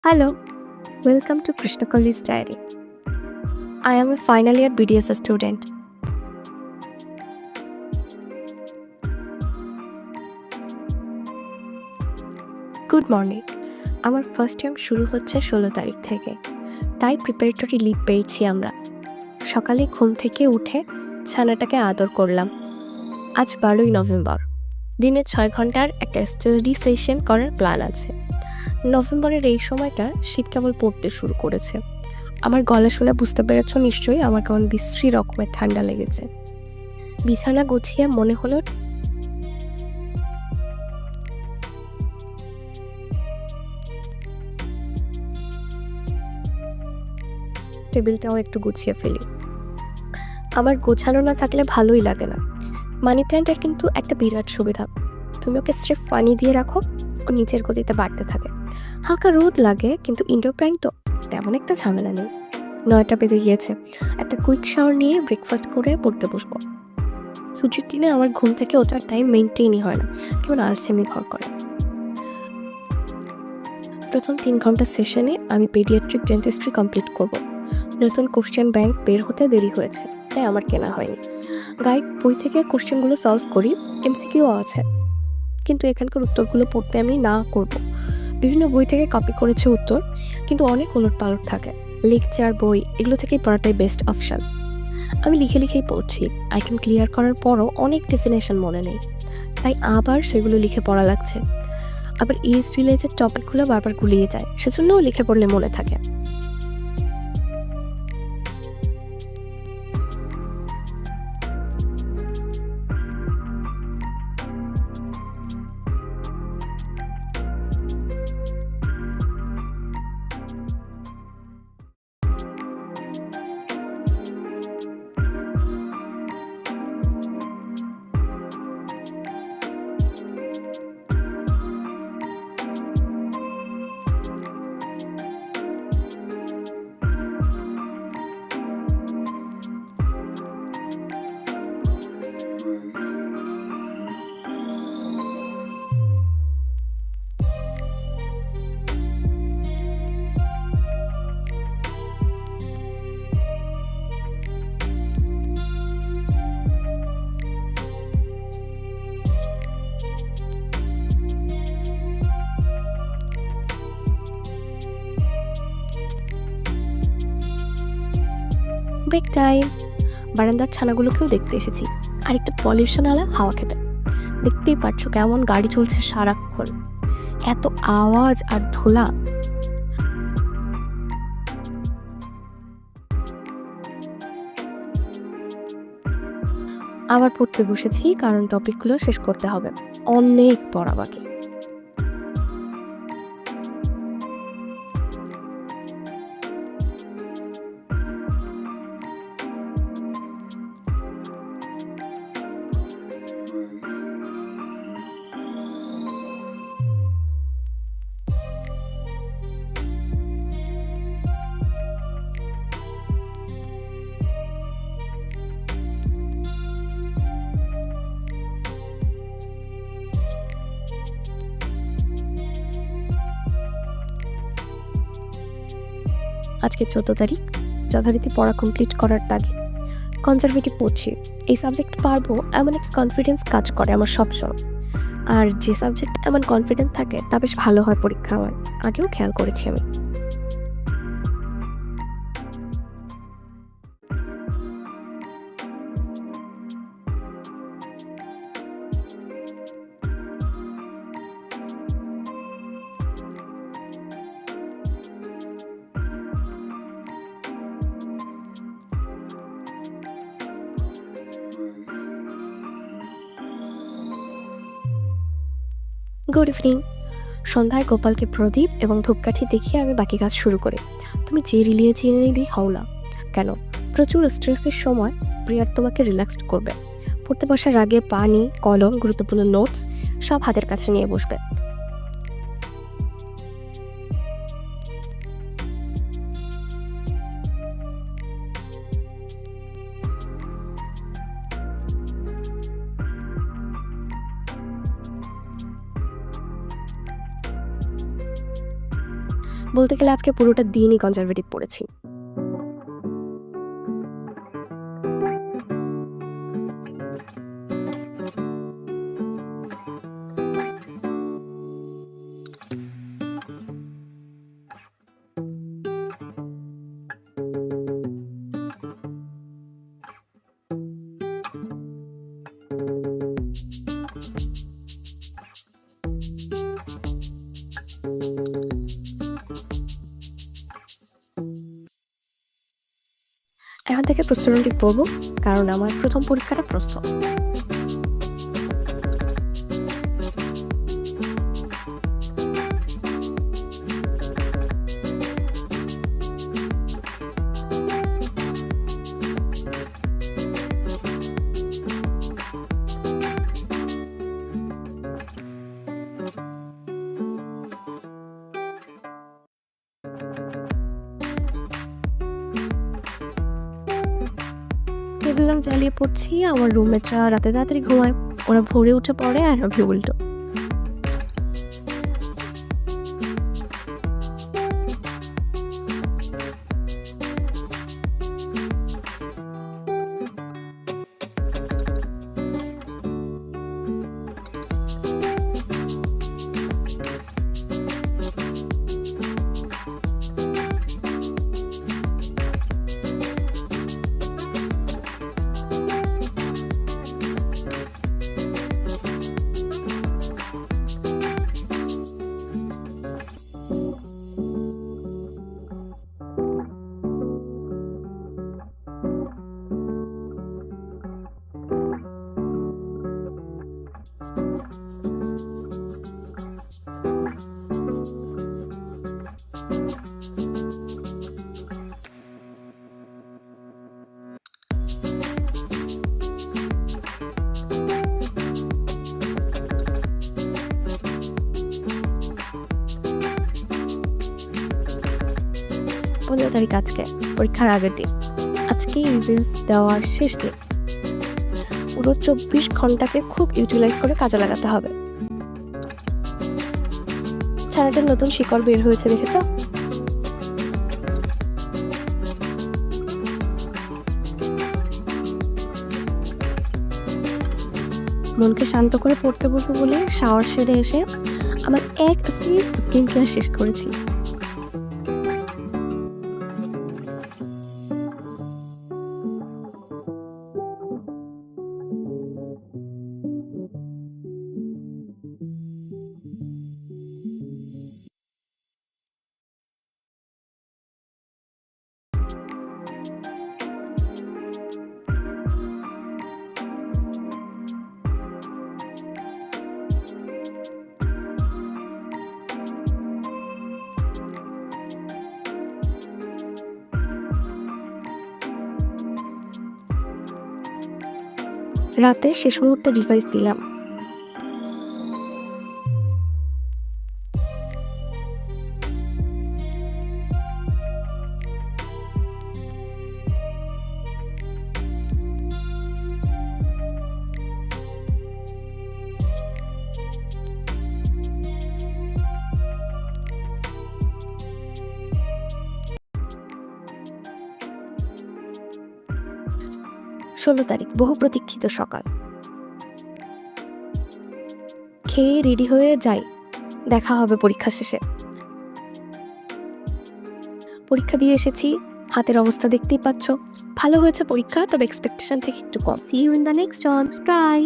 Hello, welcome to Krishnakalli's Diary. I am a final year BDS student. Good morning. আমার first time শুরু হচ্ছে 16 তারিখ থেকে, তাই প্রিপারেটরি লিভ পেয়েছি আমরা। সকালে ঘুম থেকে উঠে ছানাটাকে আদর করলাম। আজ 12ই নভেম্বর। দিনে 6 ঘন্টার একটা স্টাডি সেশন করার প্ল্যান আছে। নভেম্বরের এই সময়টা শীত কেবল পড়তে শুরু করেছে। আমার গলা শুনে বুঝতে পেরেছ নিশ্চয়ই আমার কেমন বিশ্রী রকমের ঠান্ডা লেগেছে। বিছানা গুছিয়ে মনে হলো টেবিলটাও একটু গুছিয়ে ফেলি। আমার গোছানো না থাকলে ভালোই লাগে না। মানি প্ল্যান্টের কিন্তু একটা বিরাট সুবিধা, তুমি ওকে স্রেফ পানি দিয়ে রাখো, ও নিচের গতিতে বাড়তে থাকে। হালকা রোদ লাগে, কিন্তু ইনডোর প্ল্যান্ট তো তেমন একটা ঝামেলা নেই। 9টা বেজে গিয়েছে। একটা কুইক শাওয়ার নিয়ে ব্রেকফাস্ট করে পড়তে বসবো। ছুটির দিনে আমার ঘুম থেকে ওঠার টাইম মেনটেনই হয় না, কেমন আলসেমি ভর করে। প্রথম 3 ঘন্টা সেশনে আমি পেডিয়াট্রিক ডেন্টিস্ট্রি কমপ্লিট করব। নতুন কোশ্চেন ব্যাংক বের হতে দেরি হয়েছে, তাই আমার কেনা হয়নি। গাইড বই থেকে কোশ্চেনগুলো সলভ করি, এমসিকিউ আছে, কিন্তু এখানকার উত্তরগুলো পড়তে আমি না করব। বিভিন্ন বই থেকে কপি করেছে উত্তর, কিন্তু অনেক ওলটপালট থাকে। লেকচার বই এগুলো থেকেই পড়াটাই বেস্ট অপশান। আমি লিখেই পড়ছি। আইটেম ক্লিয়ার করার পরও অনেক ডেফিনেশন মনে নেই, তাই আবার সেগুলো লিখে পড়া লাগছে। আবার এজ রিলেটেড টপিকগুলো বারবার গুলিয়ে যায়, সেজন্যও লিখে পড়লে মনে থাকে। Break time. বারান্দার ছানাগুলোকেও দেখতে এসেছি, আর একটা পলিউশন আলা হাওয়া খেতে। দেখতেই পাচ্ছ কেমন গাড়ি চলছে সারাক্ষণ, এত আওয়াজ আর ধুলা। আবার পড়তে বসেছি, কারণ টপিকগুলো শেষ করতে হবে, অনেক পড়া বাকি। আজকে 14 তারিখ, যথারীতি পড়া কমপ্লিট করার তাগিদ। কনজারভেটিভ পড়ছি। এই সাবজেক্ট পারবো এমন একটা কনফিডেন্স কাজ করে আমার সবসময়। আর যে সাবজেক্ট এমন কনফিডেন্স থাকে তা বেশ ভালো হয় পরীক্ষা আমার, আগেও খেয়াল করেছি আমি। Good evening. সন্ধ্যায় গোপালকে প্রদীপ এবং ধূপকাঠি দেখিয়ে আমি বাকি কাজ শুরু করি। তুমি যে রিলিজিয়ানেরই হও না কেন, প্রচুর স্ট্রেসের সময় প্রেয়ার তোমাকে রিল্যাক্সড করবে। পড়তে বসার আগে পানি, কলম, গুরুত্বপূর্ণ নোটস সব হাতের কাছে নিয়ে বসবে। বলতে গেলে আজকে পুরোটা দিনই কনজারভেটিভ পড়েছি। এখন থেকে প্রশ্নটি পড়ব, কারণ আমার প্রথম পরীক্ষাটা প্রশ্ন। টেবিল ল্যাম্প জ্বালিয়ে পড়ছি, আমার রুমমেটরা রাতে তাড়াতাড়ি ঘুমায়, ওরা ভোরে উঠে পড়ে আর আমি উল্টো। পনেরো তারিখ আজকে, পরীক্ষার আগের দিন। আজকে রিভিউস দেওয়ার শেষ দিন। পুরো 24 ঘন্টাকে খুব ইউটিলাইজ করে কাজে লাগাতে হবে। চারাটার নতুন শিকড় বের হয়েছে, দেখেছ? মনকে শান্ত করে পড়তে বলবো বলে শাওয়ার সেরে এসে আমার এক স্কিন কেয়ার শেষ করেছি। রাতে শেষ মুহূর্তে রিভাইজ দিলাম। ষোলো তারিখ, বহু প্রতীক্ষিত সকাল। খেয়ে রেডি হয়ে যাই, দেখা হবে পরীক্ষা শেষে। পরীক্ষা দিয়ে এসেছি, হাতের অবস্থা দেখতেই পাচ্ছ। ভালো হয়েছে পরীক্ষা, তবে এক্সপেকটেশন থেকে একটু কম। See you in the next one. Try.